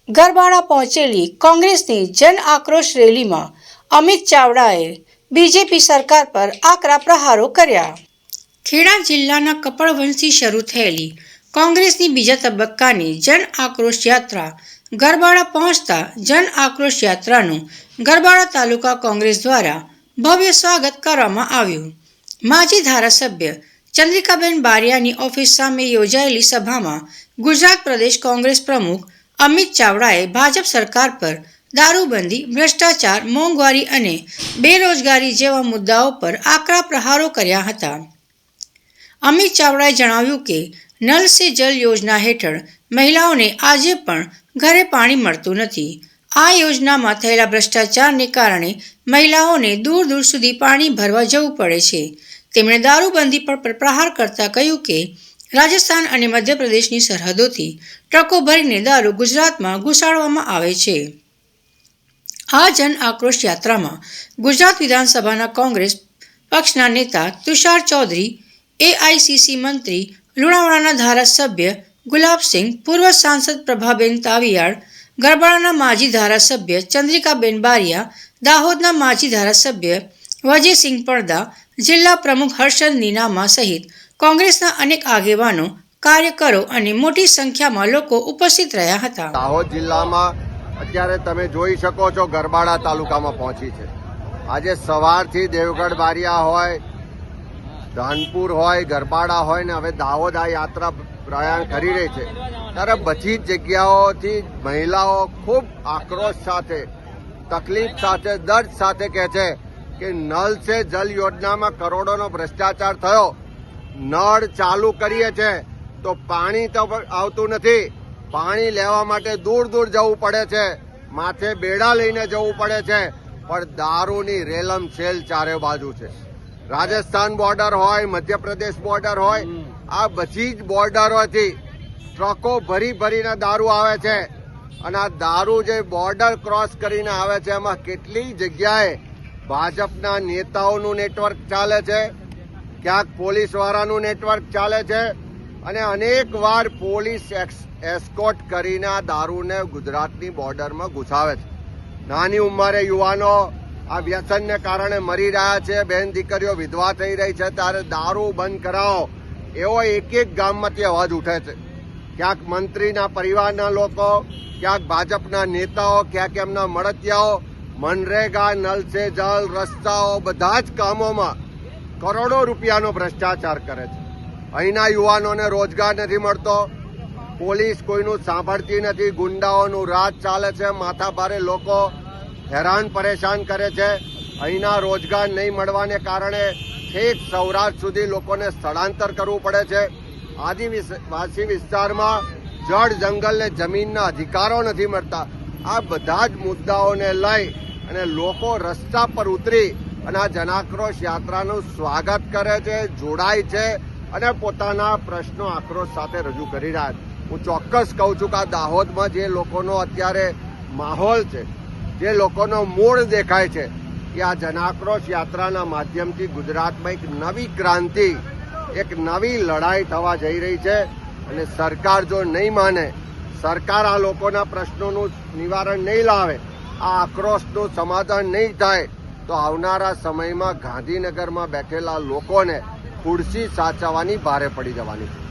ગરબાડા પહોંચેલી કોંગ્રેસની જન આક્રોશ રેલીમાં અમિત ચાવડાએ બીજેપી સરકાર પર આકરા પ્રહારો કર્યા। ખેડા જિલ્લાના કપડવંશથી શરૂ થયેલી કોંગ્રેસની બીજા તબક્કાની જન આક્રોશ યાત્રા ગરબાડા પહોંચતા જન આક્રોશ યાત્રાનું ગરબાડા તાલુકા કોંગ્રેસ દ્વારા ભવ્ય સ્વાગત કરવામાં આવ્યું। માજી ધારાસભ્ય ચંદ્રિકાબેન બારિયાની ઓફિસ સામે યોજાયેલી સભામાં ગુજરાત પ્રદેશ કોંગ્રેસ પ્રમુખ અમિત ચાવડાએ ભાજપ સરકાર પર દારૂબંધી, ભ્રષ્ટાચાર, મોંઘવારી અને બેરોજગારી જેવા મુદ્દાઓ પર આકરા પ્રહારો કર્યા હતા। અમિત ચાવડાએ જણાવ્યું કે નલ સે જલ યોજના હેઠળ મહિલાઓને આજે પણ ઘરે પાણી મળતું નથી। આ યોજનામાં થયેલા ભ્રષ્ટાચારને કારણે મહિલાઓને દૂર દૂર સુધી પાણી ભરવા જવું પડે છે। તેમણે દારૂબંધી પર પ્રહાર કરતા કહ્યું કે રાજસ્થાન અને મધ્યપ્રદેશની સરહદોથી ટ્રકો ભરીને દારૂ ગુજરાતમાં ઘુસાડવામાં આવે છે। આ જન આક્રોશ યાત્રામાં ગુજરાત વિધાનસભાના કોંગ્રેસ પક્ષના નેતા તુષાર ચૌધરી, એઆઈસીસી મંત્રી, લુણાવાડાના ધારાસભ્ય ગુલાબસિંહ, પૂર્વ સાંસદ પ્રભાબેન તાવિયાડ, ગરબાડાના માજી ધારાસભ્ય ચંદ્રિકાબેન બારિયા, દાહોદના માજી ધારાસભ્ય વજયસિંહ પડદા, જિલ્લા પ્રમુખ હર્ષદ નીનામા સહિત કોંગ્રેસના અનેક આગેવાનો, કાર્યકરો અને મોટી સંખ્યામાં લોકો ઉપસ્થિત રહ્યા હતા। દાહોદ જિલ્લામાં અત્યારે તમે જોઈ શકો છો ગરબાડા તાલુકામાં પહોંચી છે। આજે સવારથી દેવગઢ બારિયા હોય, ધાનપુર હોય, ગરબાડા હોય ને હવે દાહોદ આ યાત્રા પ્રયાણ કરી રહી છે ત્યારે બધી જ જગ્યાઓથી મહિલાઓ ખૂબ આક્રોશ સાથે, તકલીફ સાથે, દર્દ સાથે કહે છે કે નલ સે જલ યોજનામાં કરોડોનો ભ્રષ્ટાચાર થયો। નળ ચાલુ કરીએ છે તો પાણી તો આવતું નથી, પાણી લેવા માટે દૂર દૂર જવું પડે છે, માથે બેડા લઈને જવું પડે છે, પણ દારૂની રેલમ છેલ ચારે બાજુ છે। રાજસ્થાન બોર્ડર હોય, મધ્યપ્રદેશ બોર્ડર હોય, આ બધી જ બોર્ડરોથી ટ્રકો ભરી ભરીને દારૂ આવે છે અને આ દારૂ જે બોર્ડર ક્રોસ કરીને આવે છે એમાં કેટલી જગ્યાએ ભાજપના નેતાઓનું નેટવર્ક ચાલે છે, ક્યાંક પોલીસવાળાનું નેટવર્ક ચાલે છે અને અનેક વાર પોલીસ એસ્કોર્ટ કરીને આ દારૂને ગુજરાતની બોર્ડરમાં ઘુસાવે છે। નાની ઉંમરે યુવાનો આ વ્યસનને કારણે મરી રહ્યા છે, બહેન દીકરીઓ વિધવા થઈ રહી છે, ત્યારે દારૂ બંધ કરાવો એવો એક એક ગામમાંથી અવાજ ઉઠે છે। ક્યાંક મંત્રીના પરિવારના લોકો, ક્યાંક ભાજપના નેતાઓ, ક્યાંક એમના મળતિયાઓ મનરેગા, નલ સે જલ, રસ્તાઓ બધા જ કામોમાં કરોડો રૂપિયાનો ભ્રષ્ટાચાર કરે છે। અહીંના યુવાનોને રોજગાર નથી મળતો, પોલીસ કોઈનું સાંભળતી નથી, ગુંડાઓનું રાજ ચાલે છે, માથાભારે લોકો હેરાન પરેશાન કરે છે। અહીંના રોજગાર નહીં મળવાને કારણે ઠેક સૌરાષ્ટ્ર સુધી લોકોને સ્થળાંતર કરવું પડે છે। આદિવાસી વિસ્તારમાં જળ, જંગલ ને જમીનના અધિકારો નથી મળતા। આ બધા જ મુદ્દાઓને લઈ અને લોકો રસ્તા પર ઉતરી અને આ જનાક્રોશ યાત્રાનું સ્વાગત કરે છે, જોડાય છે અને પોતાના પ્રશ્નો આક્રોશ સાથે રજૂ કરી રહ્યા છે। હું ચોક્કસ કહું છું કે આ દાહોદમાં જે લોકોનો અત્યારે માહોલ છે, જે લોકોનો મૂળ દેખાય છે કે આ જનાક્રોશ યાત્રાના માધ્યમથી ગુજરાતમાં એક નવી ક્રાંતિ, એક નવી લડાઈ થવા જઈ રહી છે અને સરકાર જો નહીં માને, સરકાર આ લોકોના પ્રશ્નોનું નિવારણ નહીં લાવે, આ આક્રોશનું સમાધાન નહીં થાય તો આવનારા સમયમાં ગાંધીનગરમાં બેઠેલા લોકોને ખુરશી સાચવવાની ભારે પડી જવાની છે।